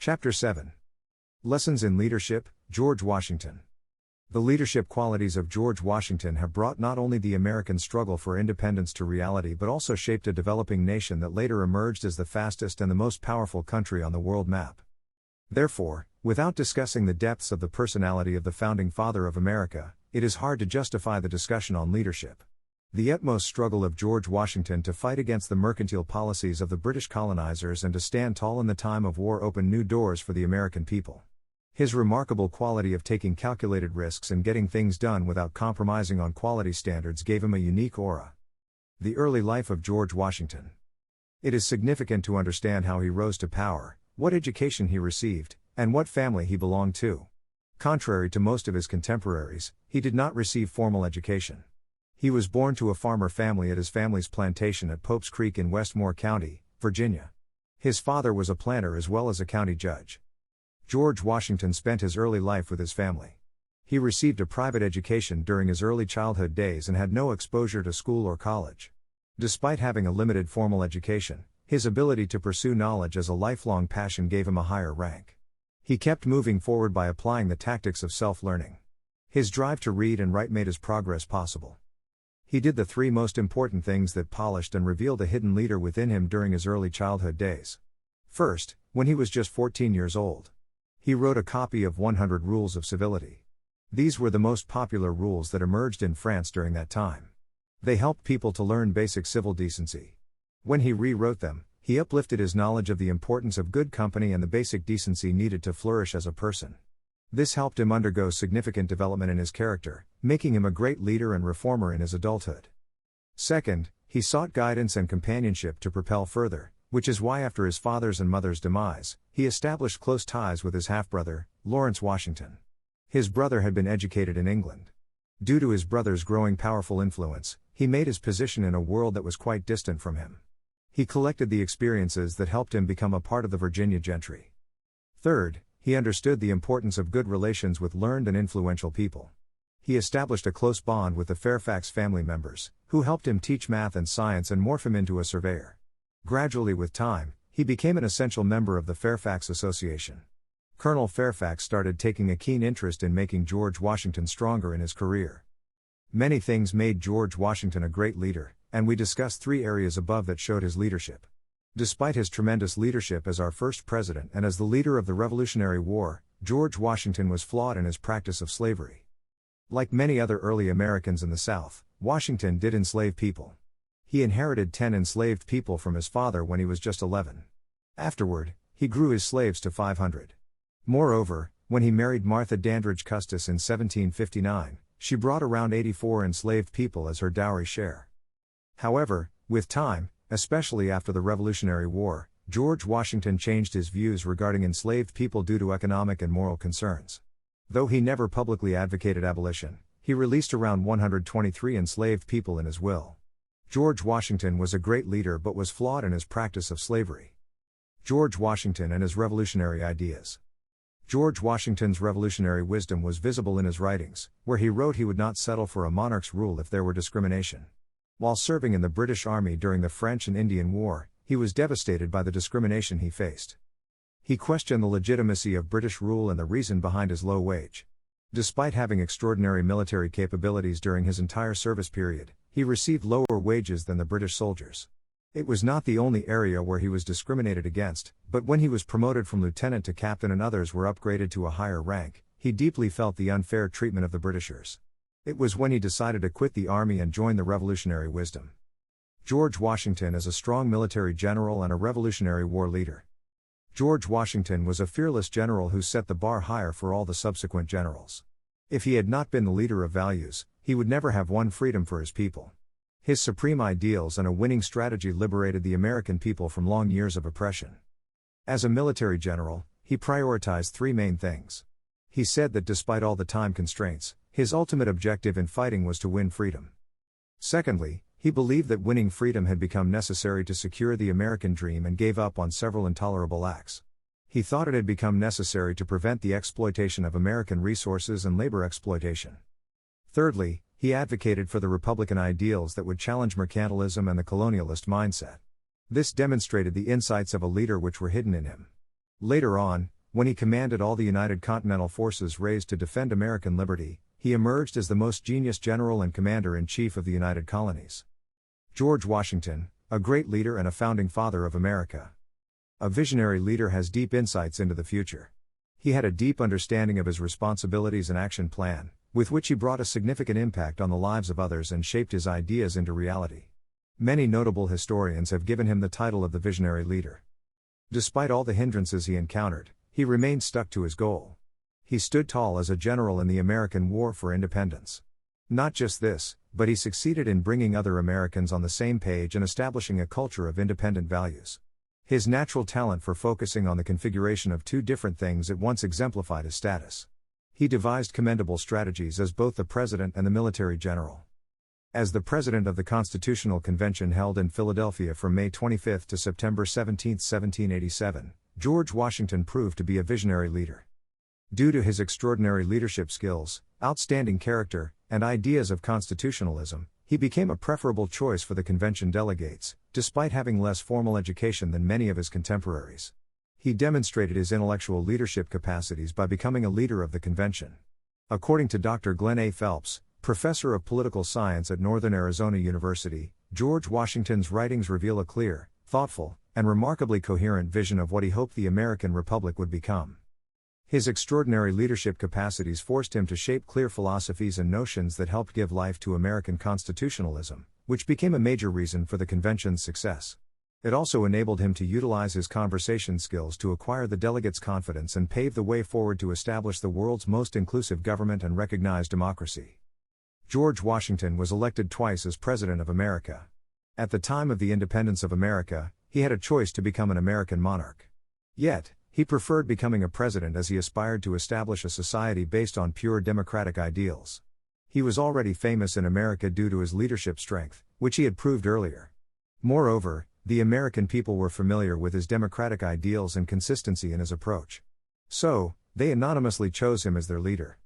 Chapter 7. Lessons in Leadership, George Washington. The leadership qualities of George Washington have brought not only the American struggle for independence to reality but also shaped a developing nation that later emerged as the fastest and the most powerful country on the world map. Therefore, without discussing the depths of the personality of the founding father of America, it is hard to justify the discussion on leadership. The utmost struggle of George Washington to fight against the mercantile policies of the British colonizers and to stand tall in the time of war opened new doors for the American people. His remarkable quality of taking calculated risks and getting things done without compromising on quality standards gave him a unique aura. The early life of George Washington. It is significant to understand how he rose to power, what education he received, and what family he belonged to. Contrary to most of his contemporaries, he did not receive formal education. He was born to a farmer family at his family's plantation at Pope's Creek in Westmore County, Virginia. His father was a planter as well as a county judge. George Washington spent his early life with his family. He received a private education during his early childhood days and had no exposure to school or college. Despite having a limited formal education, his ability to pursue knowledge as a lifelong passion gave him a higher rank. He kept moving forward by applying the tactics of self-learning. His drive to read and write made his progress possible. He did the three most important things that polished and revealed a hidden leader within him during his early childhood days. First, when he was just 14 years old, he wrote a copy of 100 Rules of Civility. These were the most popular rules that emerged in France during that time. They helped people to learn basic civil decency. When he rewrote them, he uplifted his knowledge of the importance of good company and the basic decency needed to flourish as a person. This helped him undergo significant development in his character, making him a great leader and reformer in his adulthood. Second, he sought guidance and companionship to propel further, which is why after his father's and mother's demise, he established close ties with his half-brother, Lawrence Washington. His brother had been educated in England. Due to his brother's growing powerful influence, he made his position in a world that was quite distant from him. He collected the experiences that helped him become a part of the Virginia gentry. Third, he understood the importance of good relations with learned and influential people. He established a close bond with the Fairfax family members, who helped him teach math and science and morph him into a surveyor. Gradually with time, he became an essential member of the Fairfax Association. Colonel Fairfax started taking a keen interest in making George Washington stronger in his career. Many things made George Washington a great leader, and we discussed three areas above that showed his leadership. Despite his tremendous leadership as our first president and as the leader of the Revolutionary War, George Washington was flawed in his practice of slavery. Like many other early Americans in the South, Washington did enslave people. He inherited 10 enslaved people from his father when he was just 11. Afterward, he grew his slaves to 500. Moreover, when he married Martha Dandridge Custis in 1759, she brought around 84 enslaved people as her dowry share. However, with time, especially after the Revolutionary War, George Washington changed his views regarding enslaved people due to economic and moral concerns. Though he never publicly advocated abolition, he released around 123 enslaved people in his will. George Washington was a great leader but was flawed in his practice of slavery. George Washington and his revolutionary ideas. George Washington's revolutionary wisdom was visible in his writings, where he wrote he would not settle for a monarch's rule if there were discrimination. While serving in the British Army during the French and Indian War, he was devastated by the discrimination he faced. He questioned the legitimacy of British rule and the reason behind his low wage. Despite having extraordinary military capabilities during his entire service period, he received lower wages than the British soldiers. It was not the only area where he was discriminated against, but when he was promoted from lieutenant to captain and others were upgraded to a higher rank, he deeply felt the unfair treatment of the Britishers. It was when he decided to quit the army and join the revolutionary wisdom. George Washington is a strong military general and a Revolutionary War leader. George Washington was a fearless general who set the bar higher for all the subsequent generals. If he had not been the leader of values, he would never have won freedom for his people. His supreme ideals and a winning strategy liberated the American people from long years of oppression. As a military general, he prioritized three main things. He said that despite all the time constraints, his ultimate objective in fighting was to win freedom. Secondly, he believed that winning freedom had become necessary to secure the American dream and gave up on several intolerable acts. He thought it had become necessary to prevent the exploitation of American resources and labor exploitation. Thirdly, he advocated for the Republican ideals that would challenge mercantilism and the colonialist mindset. This demonstrated the insights of a leader which were hidden in him. Later on, when he commanded all the United Continental Forces raised to defend American liberty, he emerged as the most genius general and commander-in-chief of the United Colonies. George Washington, a great leader and a founding father of America. A visionary leader has deep insights into the future. He had a deep understanding of his responsibilities and action plan, with which he brought a significant impact on the lives of others and shaped his ideas into reality. Many notable historians have given him the title of the visionary leader. Despite all the hindrances he encountered, he remained stuck to his goal. He stood tall as a general in the American War for Independence. Not just this, but he succeeded in bringing other Americans on the same page and establishing a culture of independent values. His natural talent for focusing on the configuration of two different things at once exemplified his status. He devised commendable strategies as both the president and the military general. As the president of the Constitutional Convention held in Philadelphia from May 25 to September 17, 1787, George Washington proved to be a visionary leader. Due to his extraordinary leadership skills, outstanding character, and ideas of constitutionalism, he became a preferable choice for the convention delegates, despite having less formal education than many of his contemporaries. He demonstrated his intellectual leadership capacities by becoming a leader of the convention. According to Dr. Glenn A. Phelps, professor of political science at Northern Arizona University, George Washington's writings reveal a clear, thoughtful, and remarkably coherent vision of what he hoped the American Republic would become. His extraordinary leadership capacities forced him to shape clear philosophies and notions that helped give life to American constitutionalism, which became a major reason for the convention's success. It also enabled him to utilize his conversation skills to acquire the delegates' confidence and pave the way forward to establish the world's most inclusive government and recognized democracy. George Washington was elected twice as President of America. At the time of the independence of America, he had a choice to become an American monarch. Yet, he preferred becoming a president as he aspired to establish a society based on pure democratic ideals. He was already famous in America due to his leadership strength, which he had proved earlier. Moreover, the American people were familiar with his democratic ideals and consistency in his approach. So, they unanimously chose him as their leader.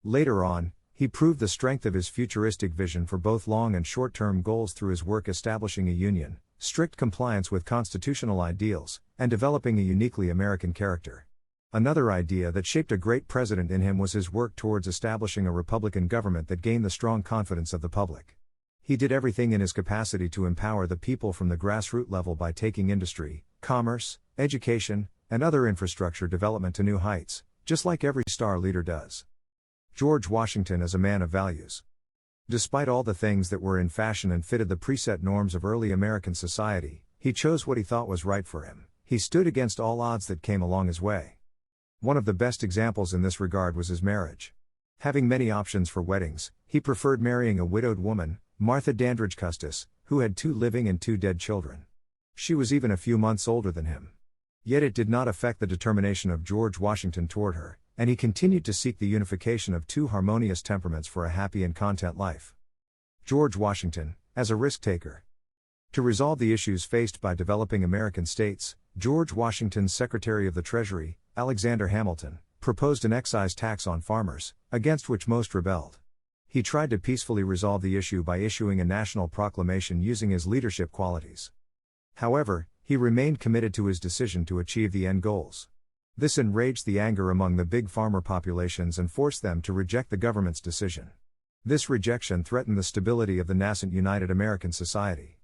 Later on, he proved the strength of his futuristic vision for both long and short-term goals through his work establishing a union, strict compliance with constitutional ideals, and developing a uniquely American character. Another idea that shaped a great president in him was his work towards establishing a republican government that gained the strong confidence of the public. He did everything in his capacity to empower the people from the grassroots level by taking industry, commerce, education, and other infrastructure development to new heights, just like every star leader does. George Washington is a man of values. Despite all the things that were in fashion and fitted the preset norms of early American society, he chose what he thought was right for him. He stood against all odds that came along his way. One of the best examples in this regard was his marriage. Having many options for weddings, he preferred marrying a widowed woman, Martha Dandridge Custis, who had 2 living and 2 dead children. She was even a few months older than him. Yet it did not affect the determination of George Washington toward her, and he continued to seek the unification of 2 harmonious temperaments for a happy and content life. George Washington, as a risk-taker. To resolve the issues faced by developing American states, George Washington's Secretary of the Treasury, Alexander Hamilton, proposed an excise tax on farmers, against which most rebelled. He tried to peacefully resolve the issue by issuing a national proclamation using his leadership qualities. However, he remained committed to his decision to achieve the end goals. This enraged the anger among the big farmer populations and forced them to reject the government's decision. This rejection threatened the stability of the nascent United American Society.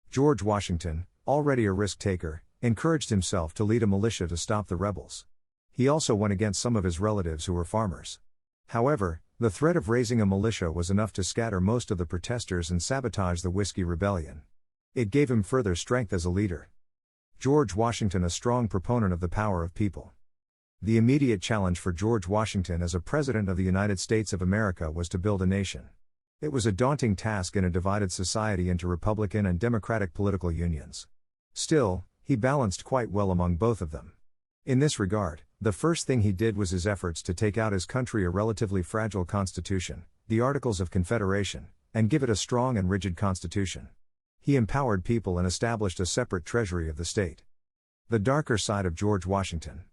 George Washington, already a risk-taker, encouraged himself to lead a militia to stop the rebels. He also went against some of his relatives who were farmers. However, the threat of raising a militia was enough to scatter most of the protesters and sabotage the Whiskey Rebellion. It gave him further strength as a leader. George Washington, a strong proponent of the power of people. The immediate challenge for George Washington as a President of the United States of America was to build a nation. It was a daunting task in a divided society into Republican and Democratic political unions. Still, he balanced quite well among both of them. In this regard, the first thing he did was his efforts to take out his country a relatively fragile constitution, the Articles of Confederation, and give it a strong and rigid constitution. He empowered people and established a separate treasury of the state. The darker side of George Washington.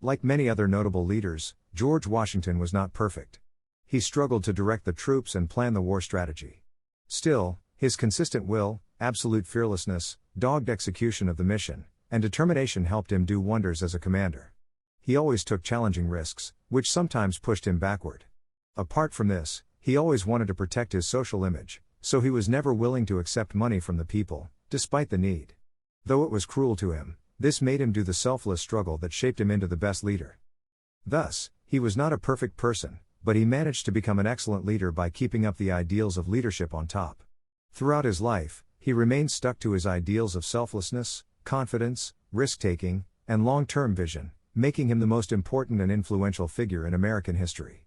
Like many other notable leaders, George Washington was not perfect. He struggled to direct the troops and plan the war strategy. Still, his consistent will, absolute fearlessness, dogged execution of the mission, and determination helped him do wonders as a commander. He always took challenging risks, which sometimes pushed him backward. Apart from this, he always wanted to protect his social image, so he was never willing to accept money from the people, despite the need. Though it was cruel to him, this made him do the selfless struggle that shaped him into the best leader. Thus, he was not a perfect person, but he managed to become an excellent leader by keeping up the ideals of leadership on top. Throughout his life, he remained stuck to his ideals of selflessness, confidence, risk-taking, and long-term vision, making him the most important and influential figure in American history.